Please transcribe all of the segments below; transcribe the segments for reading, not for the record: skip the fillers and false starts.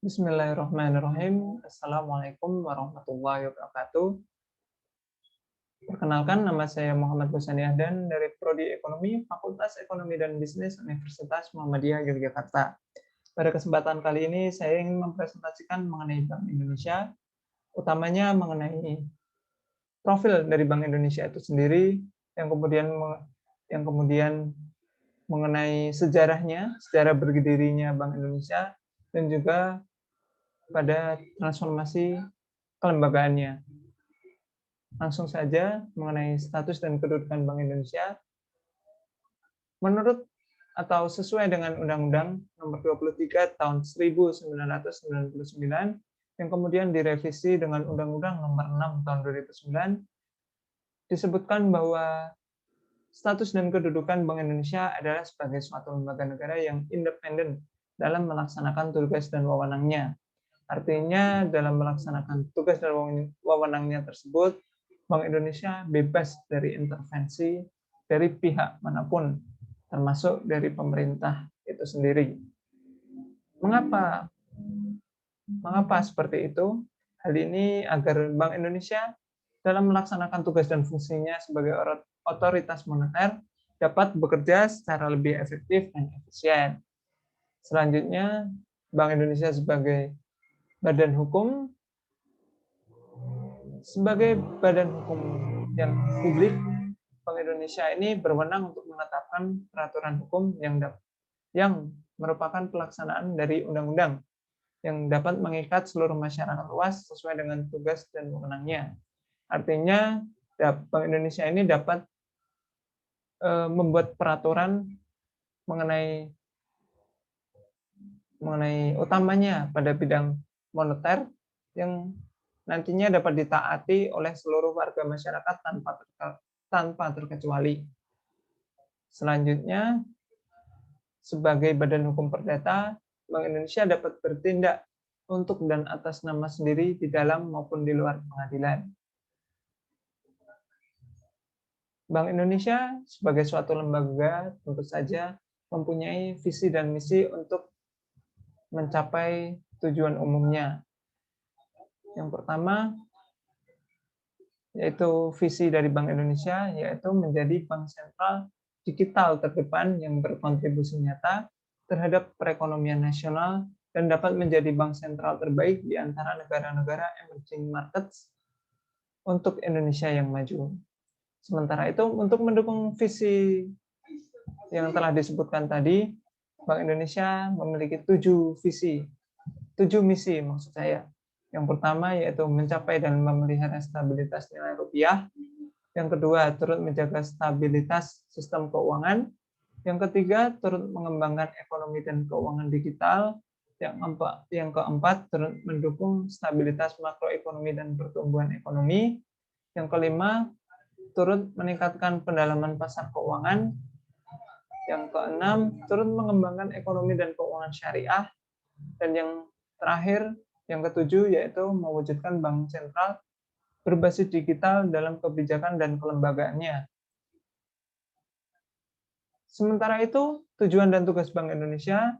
Bismillahirrahmanirrahim. Assalamualaikum warahmatullahi wabarakatuh. Perkenalkan, nama saya Muhammad Husani Ahdan dari Prodi Ekonomi, Fakultas Ekonomi dan Bisnis Universitas Muhammadiyah Yogyakarta. Pada kesempatan kali ini, saya ingin mempresentasikan mengenai Bank Indonesia, utamanya mengenai profil dari Bank Indonesia itu sendiri, yang kemudian mengenai sejarahnya, sejarah berdirinya Bank Indonesia, dan juga pada transformasi kelembagaannya. Langsung saja mengenai status dan kedudukan Bank Indonesia. Menurut atau sesuai dengan Undang-Undang Nomor 23 Tahun 1999 yang kemudian direvisi dengan Undang-Undang Nomor 6 Tahun 2009, disebutkan bahwa status dan kedudukan Bank Indonesia adalah sebagai suatu lembaga negara yang independen dalam melaksanakan tugas dan wewenangnya. Artinya dalam melaksanakan tugas dan wewenangnya tersebut, Bank Indonesia bebas dari intervensi dari pihak manapun, termasuk dari pemerintah itu sendiri. Mengapa seperti itu? Hal ini agar Bank Indonesia dalam melaksanakan tugas dan fungsinya sebagai otoritas moneter dapat bekerja secara lebih efektif dan efisien. Selanjutnya, Bank Indonesia sebagai badan hukum yang publik, Bank Indonesia ini berwenang untuk menetapkan peraturan hukum yang merupakan pelaksanaan dari undang-undang yang dapat mengikat seluruh masyarakat luas sesuai dengan tugas dan wewenangnya. Artinya, Bank Indonesia ini dapat membuat peraturan mengenai utamanya pada bidang moneter yang nantinya dapat ditaati oleh seluruh warga masyarakat tanpa terkecuali. Selanjutnya, sebagai badan hukum perdata, Bank Indonesia dapat bertindak untuk dan atas nama sendiri di dalam maupun di luar pengadilan. Bank Indonesia sebagai suatu lembaga tentu saja mempunyai visi dan misi untuk mencapai tujuan umumnya. Yang pertama, yaitu visi dari Bank Indonesia, yaitu menjadi bank sentral digital terdepan yang berkontribusi nyata terhadap perekonomian nasional dan dapat menjadi bank sentral terbaik di antara negara-negara emerging markets untuk Indonesia yang maju. Sementara itu, untuk mendukung visi yang telah disebutkan tadi, Bank Indonesia memiliki 7 misi maksud saya. Yang pertama yaitu mencapai dan memelihara stabilitas nilai rupiah. Yang kedua, turut menjaga stabilitas sistem keuangan. Yang ketiga, turut mengembangkan ekonomi dan keuangan digital. Yang keempat, turut mendukung stabilitas makroekonomi dan pertumbuhan ekonomi. Yang kelima, turut meningkatkan pendalaman pasar keuangan. Yang keenam, turut mengembangkan ekonomi dan keuangan syariah. Dan yang terakhir, yang ketujuh, yaitu mewujudkan bank sentral berbasis digital dalam kebijakan dan kelembagaannya. Sementara itu, tujuan dan tugas Bank Indonesia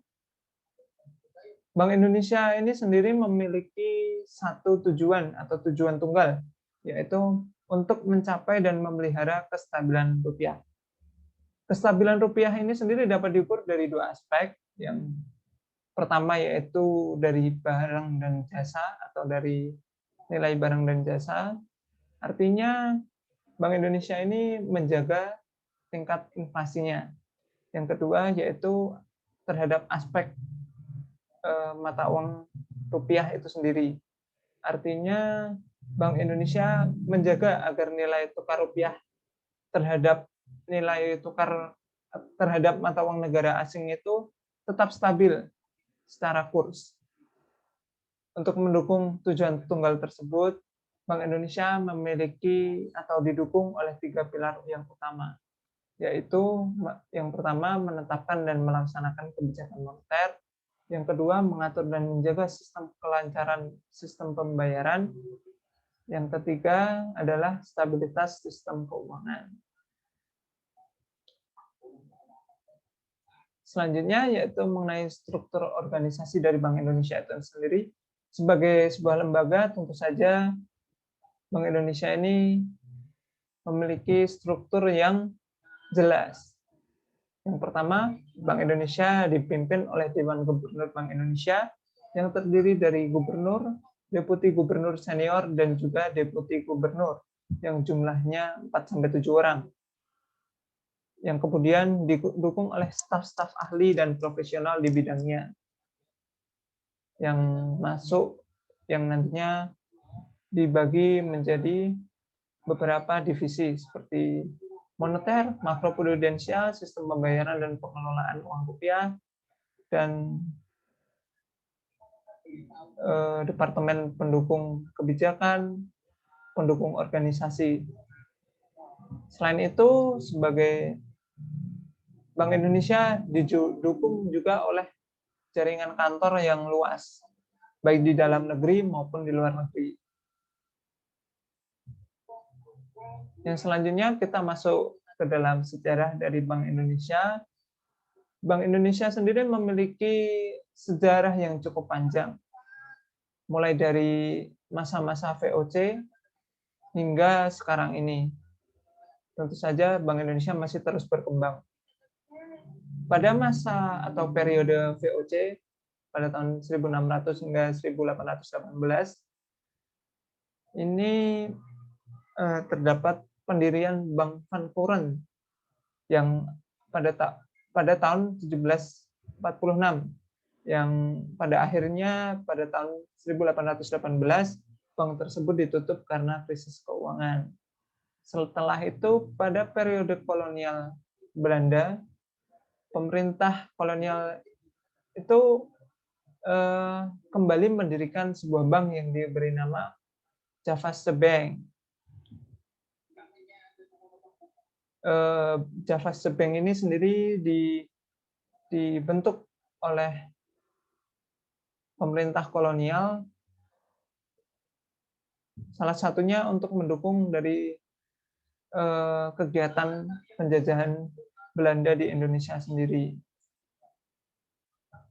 ini sendiri memiliki satu tujuan atau tujuan tunggal, yaitu untuk mencapai dan memelihara kestabilan rupiah. Kestabilan rupiah ini sendiri dapat diukur dari dua aspek. Yang pertama yaitu dari barang dan jasa atau dari nilai barang dan jasa. Artinya Bank Indonesia ini menjaga tingkat inflasinya. Yang kedua yaitu terhadap aspek mata uang rupiah itu sendiri. Artinya Bank Indonesia menjaga agar nilai tukar rupiah terhadap mata uang negara asing itu tetap stabil secara kurs. Untuk mendukung tujuan tunggal tersebut, Bank Indonesia memiliki atau didukung oleh 3 pilar yang utama, yaitu yang pertama menetapkan dan melaksanakan kebijakan moneter, yang kedua mengatur dan menjaga kelancaran sistem pembayaran, yang ketiga adalah stabilitas sistem keuangan. selanjutnya yaitu mengenai struktur organisasi dari Bank Indonesia itu sendiri. Sebagai sebuah lembaga, tentu saja Bank Indonesia ini memiliki struktur yang jelas. Yang pertama, Bank Indonesia dipimpin oleh Dewan Gubernur Bank Indonesia yang terdiri dari gubernur, deputi gubernur senior, dan juga deputi gubernur yang jumlahnya 4-7 orang. Yang kemudian didukung oleh staf-staf ahli dan profesional di bidangnya yang masuk, yang nantinya dibagi menjadi beberapa divisi seperti moneter, makroprudensial, sistem pembayaran dan pengelolaan uang rupiah, dan departemen pendukung kebijakan, pendukung organisasi. Selain itu, sebagai Bank Indonesia didukung juga oleh jaringan kantor yang luas, baik di dalam negeri maupun di luar negeri. Yang selanjutnya kita masuk ke dalam sejarah dari Bank Indonesia. Bank Indonesia sendiri memiliki sejarah yang cukup panjang, mulai dari masa-masa VOC hingga sekarang ini. Tentu saja Bank Indonesia masih terus berkembang. Pada masa atau periode VOC pada tahun 1600 hingga 1818 ini terdapat pendirian Bank Van Puren yang pada tahun 1746 yang pada akhirnya pada tahun 1818 bank tersebut ditutup karena krisis keuangan. Setelah itu pada periode kolonial Belanda, pemerintah kolonial itu kembali mendirikan sebuah bank yang diberi nama Javaste Bank. Javaste Bank ini sendiri dibentuk oleh pemerintah kolonial, salah satunya untuk mendukung dari kegiatan penjajahan Belanda di Indonesia sendiri.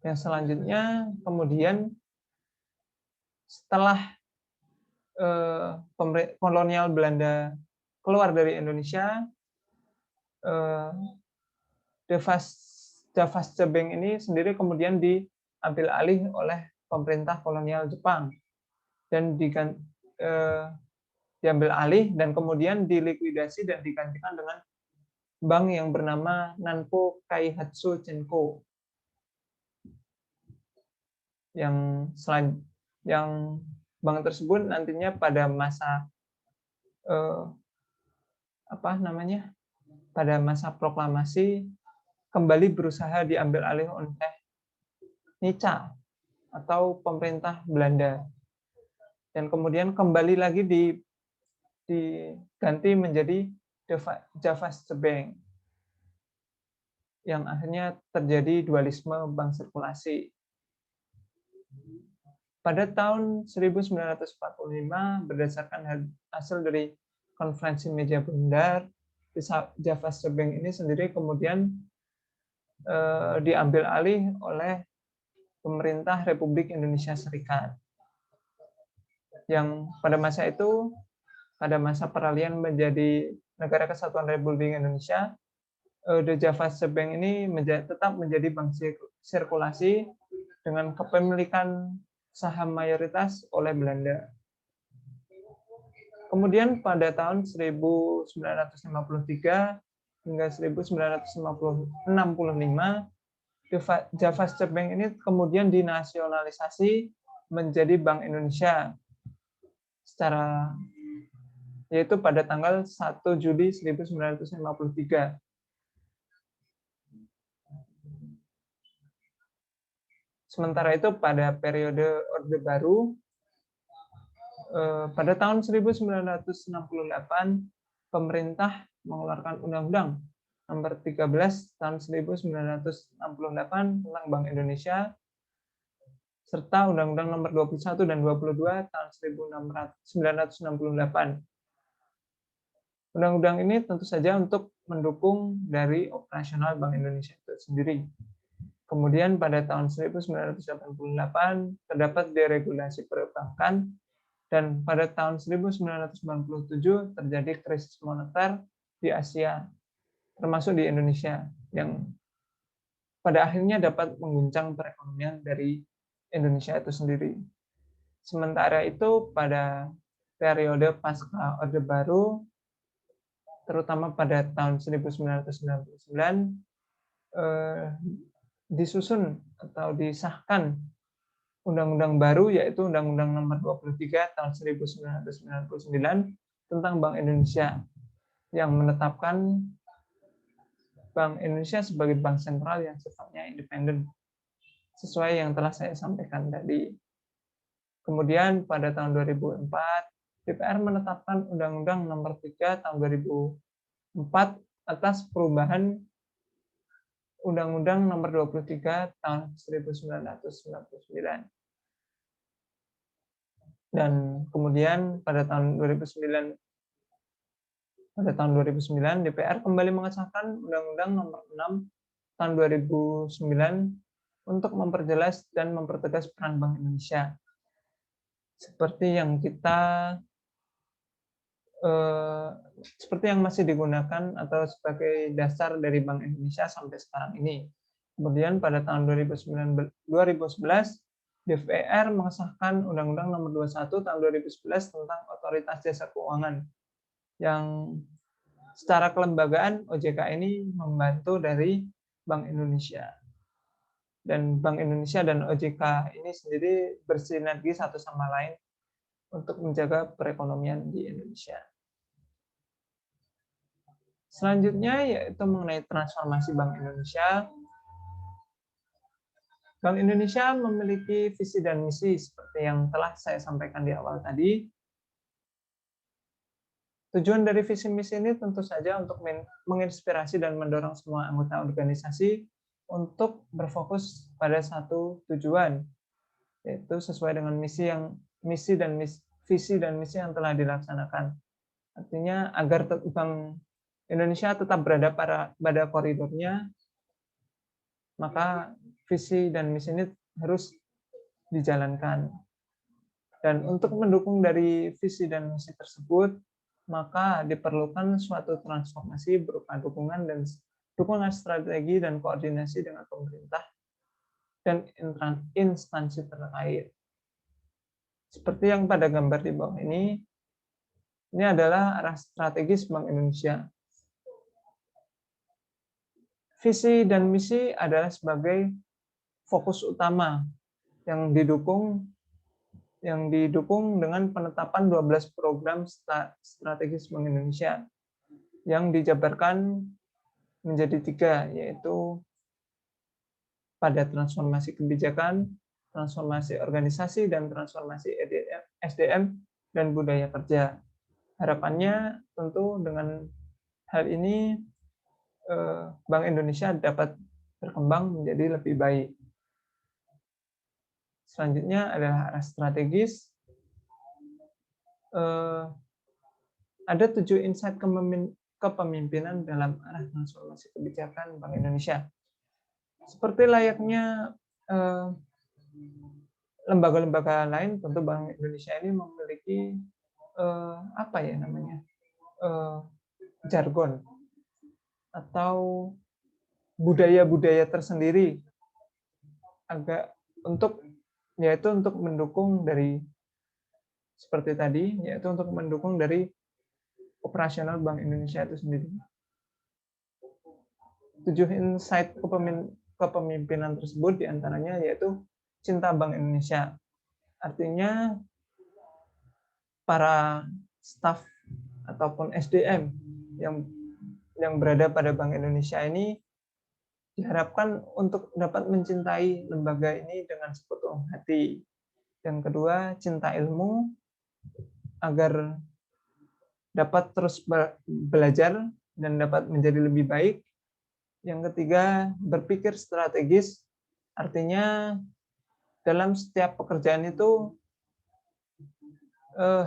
Yang selanjutnya, kemudian setelah kolonial Belanda keluar dari Indonesia, Javaste Bank ini sendiri kemudian diambil alih oleh pemerintah kolonial Jepang dan diambil alih dan kemudian dilikuidasi dan digantikan dengan bank yang bernama Nanpo Kaihatsu Cenko yang bank tersebut nantinya pada masa pada masa proklamasi kembali berusaha diambil alih oleh Nica atau pemerintah Belanda dan kemudian kembali lagi diganti menjadi Javaste Bank yang akhirnya terjadi dualisme bank sirkulasi. Pada tahun 1945 berdasarkan hasil dari konferensi meja bundar, Javaste Bank ini sendiri kemudian diambil alih oleh pemerintah Republik Indonesia Serikat. Yang pada masa itu, pada masa peralihan menjadi Negara Kesatuan Republik Indonesia, The Javaste Bank ini tetap menjadi bank sirkulasi dengan kepemilikan saham mayoritas oleh Belanda. Kemudian pada tahun 1953 hingga 1965, Javaste Bank ini kemudian dinasionalisasi menjadi Bank Indonesia yaitu pada tanggal 1 Juli 1953. Sementara itu pada periode Orde Baru, pada tahun 1968, pemerintah mengeluarkan Undang-Undang Nomor 13 tahun 1968 tentang Bank Indonesia, serta Undang-Undang Nomor 21 dan 22 tahun 1968. Undang-undang ini tentu saja untuk mendukung dari operasional Bank Indonesia itu sendiri. Kemudian pada tahun 1988 terdapat deregulasi perbankan, dan pada tahun 1997 terjadi krisis moneter di Asia, termasuk di Indonesia, yang pada akhirnya dapat mengguncang perekonomian dari Indonesia itu sendiri. Sementara itu pada periode pasca Orde Baru, terutama pada tahun 1999, disusun atau disahkan undang-undang baru, yaitu Undang-Undang Nomor 23 Tahun 1999 tentang Bank Indonesia, yang menetapkan Bank Indonesia sebagai bank sentral yang sifatnya independen, sesuai yang telah saya sampaikan tadi. Kemudian pada tahun 2004, DPR menetapkan Undang-Undang Nomor 3 Tahun 2004 atas perubahan Undang-Undang Nomor 23 Tahun 1999. Dan kemudian pada tahun 2009 DPR kembali mengesahkan Undang-Undang Nomor 6 Tahun 2009 untuk memperjelas dan mempertegas peran Bank Indonesia, seperti yang seperti yang masih digunakan atau sebagai dasar dari Bank Indonesia sampai sekarang ini. Kemudian pada tahun 2011, DPR mengesahkan Undang-Undang Nomor 21 Tahun 2011 tentang Otoritas Jasa Keuangan, yang secara kelembagaan OJK ini membantu dari Bank Indonesia. Dan Bank Indonesia dan OJK ini sendiri bersinergi satu sama lain untuk menjaga perekonomian di Indonesia. Selanjutnya yaitu mengenai transformasi Bank Indonesia. Bank Indonesia memiliki visi dan misi seperti yang telah saya sampaikan di awal tadi. Tujuan dari visi misi ini tentu saja untuk menginspirasi dan mendorong semua anggota organisasi untuk berfokus pada satu tujuan, yaitu sesuai dengan visi dan misi yang telah dilaksanakan. Artinya agar Bank Indonesia tetap berada pada koridornya, maka visi dan misi ini harus dijalankan. Dan untuk mendukung dari visi dan misi tersebut, maka diperlukan suatu transformasi berupa dukungan strategi dan koordinasi dengan pemerintah dan instansi terkait. Seperti yang pada gambar di bawah ini adalah arah strategis Bank Indonesia. Visi dan misi adalah sebagai fokus utama yang didukung dengan penetapan 12 program strategis Bank Indonesia yang dijabarkan menjadi 3, yaitu pada transformasi kebijakan, transformasi organisasi, dan transformasi SDM dan budaya kerja. Harapannya tentu dengan hal ini Bank Indonesia dapat berkembang menjadi lebih baik. Selanjutnya adalah arah strategis. Ada 7 insight kepemimpinan dalam arah transformasi kebijakan Bank Indonesia. Seperti layaknya lembaga-lembaga lain, tentu Bank Indonesia ini memiliki jargon atau budaya-budaya tersendiri untuk mendukung dari seperti tadi, yaitu untuk mendukung dari operasional Bank Indonesia itu sendiri. 7 insight kepemimpinan tersebut diantaranya yaitu cinta Bank Indonesia. Artinya para staf ataupun SDM yang berada pada Bank Indonesia ini diharapkan untuk dapat mencintai lembaga ini dengan sepenuh hati. Yang kedua, cinta ilmu agar dapat terus belajar dan dapat menjadi lebih baik. Yang ketiga, berpikir strategis, artinya dalam setiap pekerjaan itu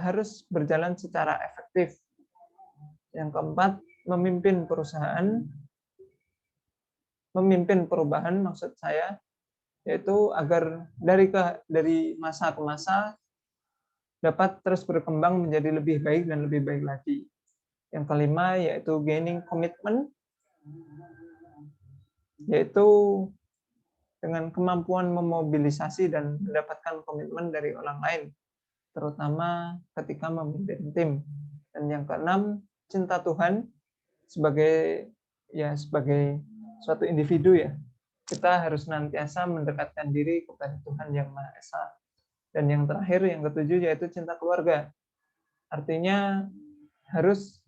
harus berjalan secara efektif. Yang keempat, memimpin perusahaan memimpin perubahan, maksud saya, yaitu agar dari masa ke masa dapat terus berkembang menjadi lebih baik dan lebih baik lagi. Yang kelima yaitu gaining commitment, yaitu dengan kemampuan memobilisasi dan mendapatkan komitmen dari orang lain, terutama ketika memimpin tim. Dan yang keenam, cinta Tuhan sebagai suatu individu ya. Kita harus senantiasa mendekatkan diri kepada Tuhan Yang Maha Esa. Dan yang terakhir, yang ketujuh, yaitu cinta keluarga. Artinya harus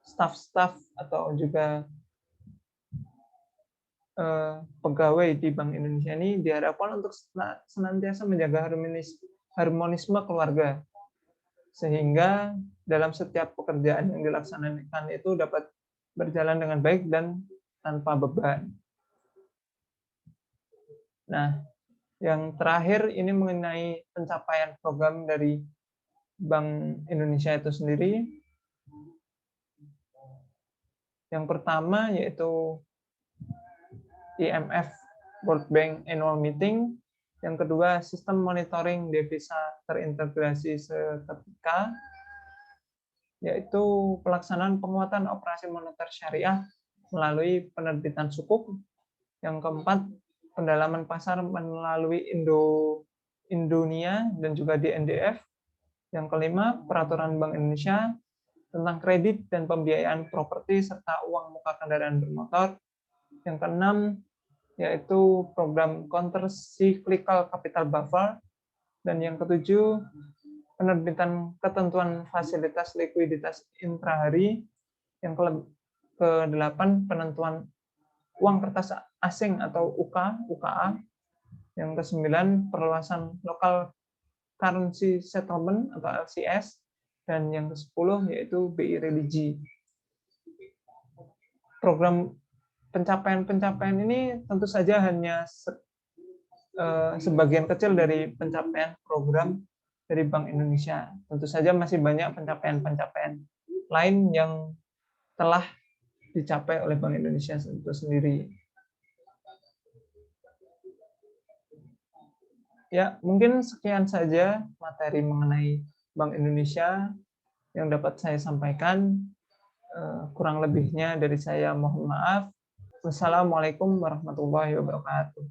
staf-staf atau juga pegawai di Bank Indonesia ini diharapkan untuk senantiasa menjaga harmonisme keluarga, sehingga dalam setiap pekerjaan yang dilaksanakan itu dapat berjalan dengan baik dan tanpa beban. Nah, yang terakhir ini mengenai pencapaian program dari Bank Indonesia itu sendiri. Yang pertama yaitu IMF World Bank Annual Meeting. Yang kedua, sistem monitoring devisa terintegrasi seketika, yaitu pelaksanaan penguatan operasi moneter syariah melalui penerbitan sukuk. Yang keempat, pendalaman pasar melalui Indonia dan juga DNDF. Yang kelima, peraturan Bank Indonesia tentang kredit dan pembiayaan properti serta uang muka kendaraan bermotor. Yang keenam, yaitu program counter cyclical capital buffer. Dan yang ketujuh, penerbitan ketentuan fasilitas likuiditas intrahari. Yang kedelapan, penentuan uang kertas asing atau UKA. Yang kesembilan, perluasan local currency settlement atau LCS. Dan yang ke-10 yaitu BI religi. Program pencapaian-pencapaian ini tentu saja hanya sebagian kecil dari pencapaian program dari Bank Indonesia. Tentu saja masih banyak pencapaian-pencapaian lain yang telah dicapai oleh Bank Indonesia itu sendiri. Ya, mungkin sekian saja materi mengenai Bank Indonesia yang dapat saya sampaikan. Kurang lebihnya dari saya mohon maaf. Wassalamualaikum warahmatullahi wabarakatuh.